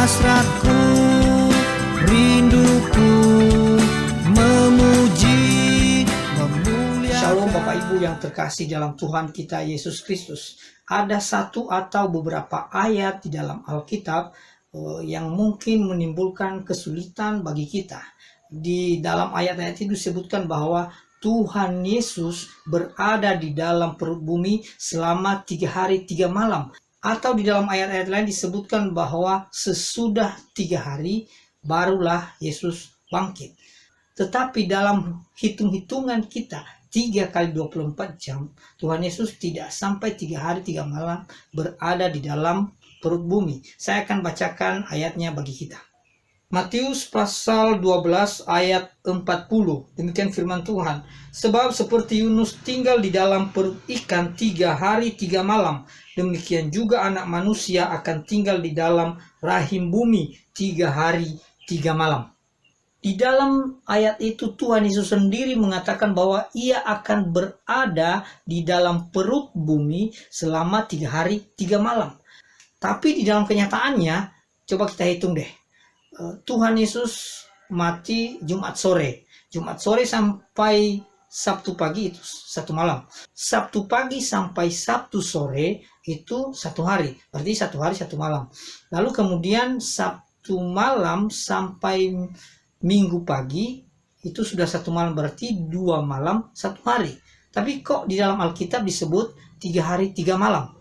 hasratku, rinduku memuji, memuliakan. Shalom Bapak Ibu yang terkasih dalam Tuhan kita Yesus Kristus. Ada satu atau beberapa ayat di dalam Alkitab yang mungkin menimbulkan kesulitan bagi kita. Di dalam ayat-ayat itu disebutkan bahwa Tuhan Yesus berada di dalam perut bumi selama 3 hari 3 malam. Atau di dalam ayat-ayat lain disebutkan bahwa sesudah 3 hari barulah Yesus bangkit. Tetapi dalam hitung-hitungan kita 3 kali 24 jam, Tuhan Yesus tidak sampai 3 hari 3 malam berada di dalam perut bumi. Saya akan bacakan ayatnya bagi kita. Matius pasal 12 ayat 40. Demikian firman Tuhan. Sebab seperti Yunus tinggal di dalam perut ikan 3 hari 3 malam, demikian juga anak manusia akan tinggal di dalam rahim bumi 3 hari 3 malam. Di dalam ayat itu Tuhan Yesus sendiri mengatakan bahwa ia akan berada di dalam perut bumi selama 3 hari 3 malam. Tapi di dalam kenyataannya, coba kita hitung deh. Tuhan Yesus mati Jumat sore. Jumat sore sampai Sabtu pagi itu 1 malam. Sabtu pagi sampai Sabtu sore itu 1 hari. Berarti 1 hari 1 malam. Lalu kemudian Sabtu malam sampai Minggu pagi itu sudah 1 malam. Berarti 2 malam 1 hari. Tapi kok di dalam Alkitab disebut 3 hari 3 malam?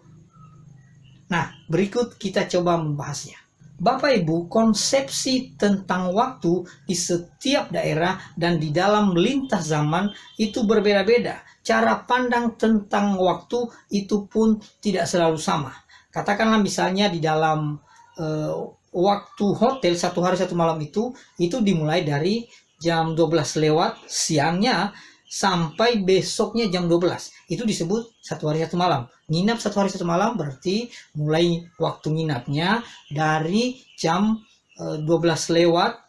Nah, berikut kita coba membahasnya. Bapak Ibu, konsepsi tentang waktu di setiap daerah dan di dalam lintas zaman itu berbeda-beda. Cara pandang tentang waktu itu pun tidak selalu sama. Katakanlah misalnya di dalam waktu hotel 1 hari 1 malam itu dimulai dari jam 12 lewat siangnya sampai besoknya jam 12. Itu disebut 1 hari 1 malam. Nginap 1 hari 1 malam berarti mulai waktu nginapnya dari jam 12 lewat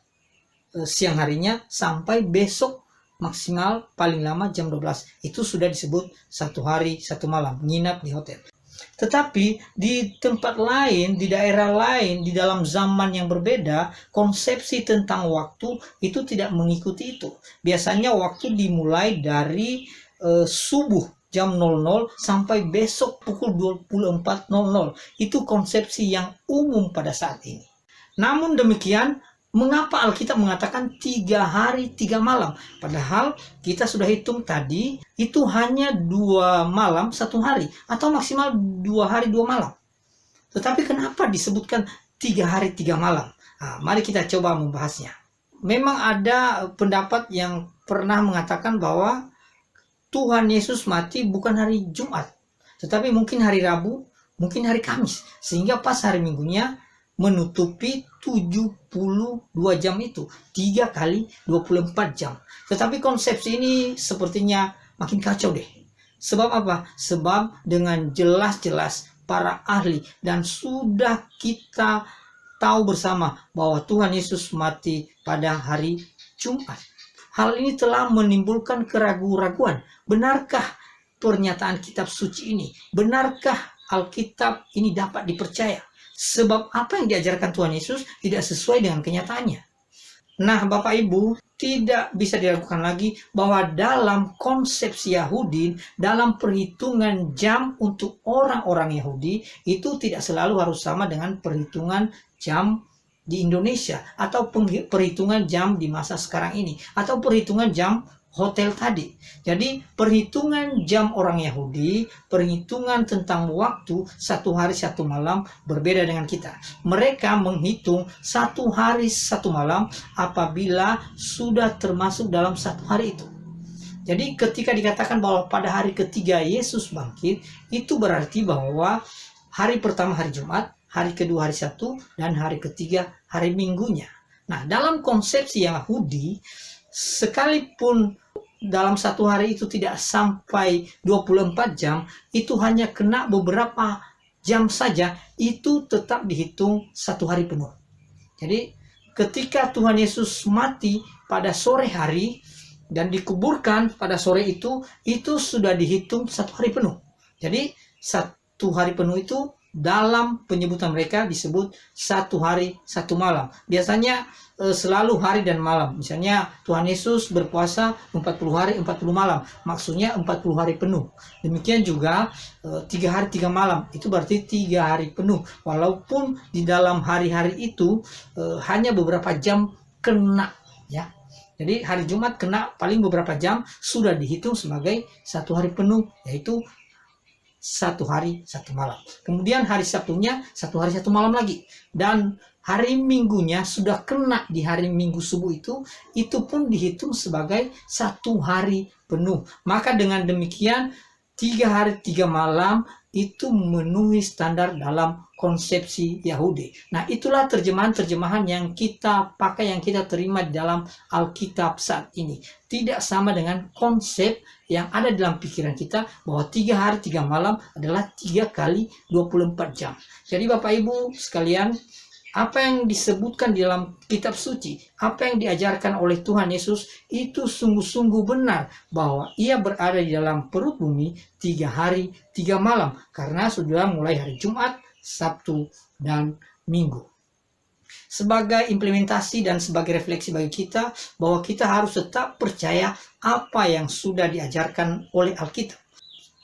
siang harinya sampai besok maksimal paling lama jam 12. Itu sudah disebut 1 hari 1 malam nginap di hotel. Tetapi di tempat lain, di daerah lain, di dalam zaman yang berbeda, konsepsi tentang waktu itu tidak mengikuti itu. Biasanya waktu dimulai dari subuh jam 00 sampai besok pukul 24.00. Itu konsepsi yang umum pada saat ini. Namun demikian, mengapa Alkitab mengatakan 3 hari 3 malam? Padahal kita sudah hitung tadi, itu hanya 2 malam 1 hari. Atau maksimal 2 hari 2 malam. Tetapi kenapa disebutkan 3 hari 3 malam? Nah, mari kita coba membahasnya. Memang ada pendapat yang pernah mengatakan bahwa Tuhan Yesus mati bukan hari Jumat. Tetapi mungkin hari Rabu, mungkin hari Kamis. Sehingga pas hari Minggunya menutupi 72 jam itu 3 kali 24 jam. Tetapi konsepsi ini sepertinya makin kacau deh. Sebab apa? Sebab dengan jelas-jelas para ahli dan sudah kita tahu bersama bahwa Tuhan Yesus mati pada hari Jumat. Hal ini telah menimbulkan keraguan-raguan. Benarkah pernyataan kitab suci ini? Benarkah Alkitab ini dapat dipercaya? Sebab apa yang diajarkan Tuhan Yesus tidak sesuai dengan kenyataannya. Nah, Bapak Ibu, tidak bisa diragukan lagi bahwa dalam konsepsi Yahudi, dalam perhitungan jam untuk orang-orang Yahudi, itu tidak selalu harus sama dengan perhitungan jam di Indonesia, atau perhitungan jam di masa sekarang ini, atau perhitungan jam hotel tadi. Jadi perhitungan jam orang Yahudi, perhitungan tentang waktu 1 hari 1 malam berbeda dengan kita. Mereka menghitung 1 hari 1 malam apabila sudah termasuk dalam 1 hari itu. Jadi ketika dikatakan bahwa pada hari ketiga Yesus bangkit, itu berarti bahwa hari pertama hari Jumat, hari kedua hari Sabtu, dan hari ketiga hari Minggunya. Nah, dalam konsepsi Yahudi, sekalipun dalam 1 hari itu tidak sampai 24 jam, itu hanya kena beberapa jam saja, itu tetap dihitung 1 hari penuh. Jadi ketika Tuhan Yesus mati pada sore hari dan dikuburkan pada sore itu sudah dihitung 1 hari penuh. Jadi 1 hari penuh itu dalam penyebutan mereka disebut 1 hari 1 malam. Biasanya selalu hari dan malam. Misalnya Tuhan Yesus berpuasa 40 hari 40 malam. Maksudnya 40 hari penuh. Demikian juga 3 hari 3 malam. Itu berarti 3 hari penuh. Walaupun di dalam hari-hari itu hanya beberapa jam kena, ya. Jadi hari Jumat kena paling beberapa jam sudah dihitung sebagai 1 hari penuh, yaitu 1 hari 1 malam. Kemudian hari Sabtunya 1 hari 1 malam lagi. Dan hari Minggunya sudah kena di hari Minggu subuh itu pun dihitung sebagai 1 hari penuh. Maka dengan demikian 3 hari 3 malam itu memenuhi standar dalam konsepsi Yahudi. Nah, itulah terjemahan-terjemahan yang kita pakai, yang kita terima di dalam Alkitab saat ini. Tidak sama dengan konsep yang ada dalam pikiran kita bahwa 3 hari 3 malam adalah 3 kali 24 jam. Jadi Bapak Ibu sekalian, apa yang disebutkan di dalam kitab suci, apa yang diajarkan oleh Tuhan Yesus itu sungguh-sungguh benar bahwa ia berada di dalam perut bumi 3 hari 3 malam karena sudah mulai hari Jumat, Sabtu, dan Minggu. Sebagai implementasi dan sebagai refleksi bagi kita bahwa kita harus tetap percaya apa yang sudah diajarkan oleh Alkitab,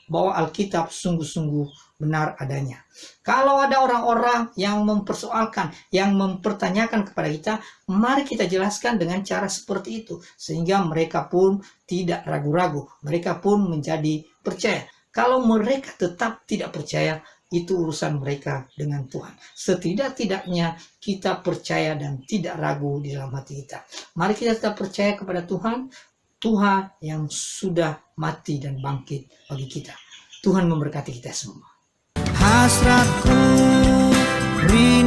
bahwa Alkitab sungguh-sungguh benar adanya. Kalau ada orang-orang yang mempersoalkan, yang mempertanyakan kepada kita, mari kita jelaskan dengan cara seperti itu, sehingga mereka pun tidak ragu-ragu, mereka pun menjadi percaya. Kalau mereka tetap tidak percaya, itu urusan mereka dengan Tuhan. Setidak-tidaknya kita percaya dan tidak ragu di dalam hati kita. Mari kita tetap percaya kepada Tuhan, Tuhan yang sudah mati dan bangkit bagi kita. Tuhan memberkati kita semua. Hasratku rindu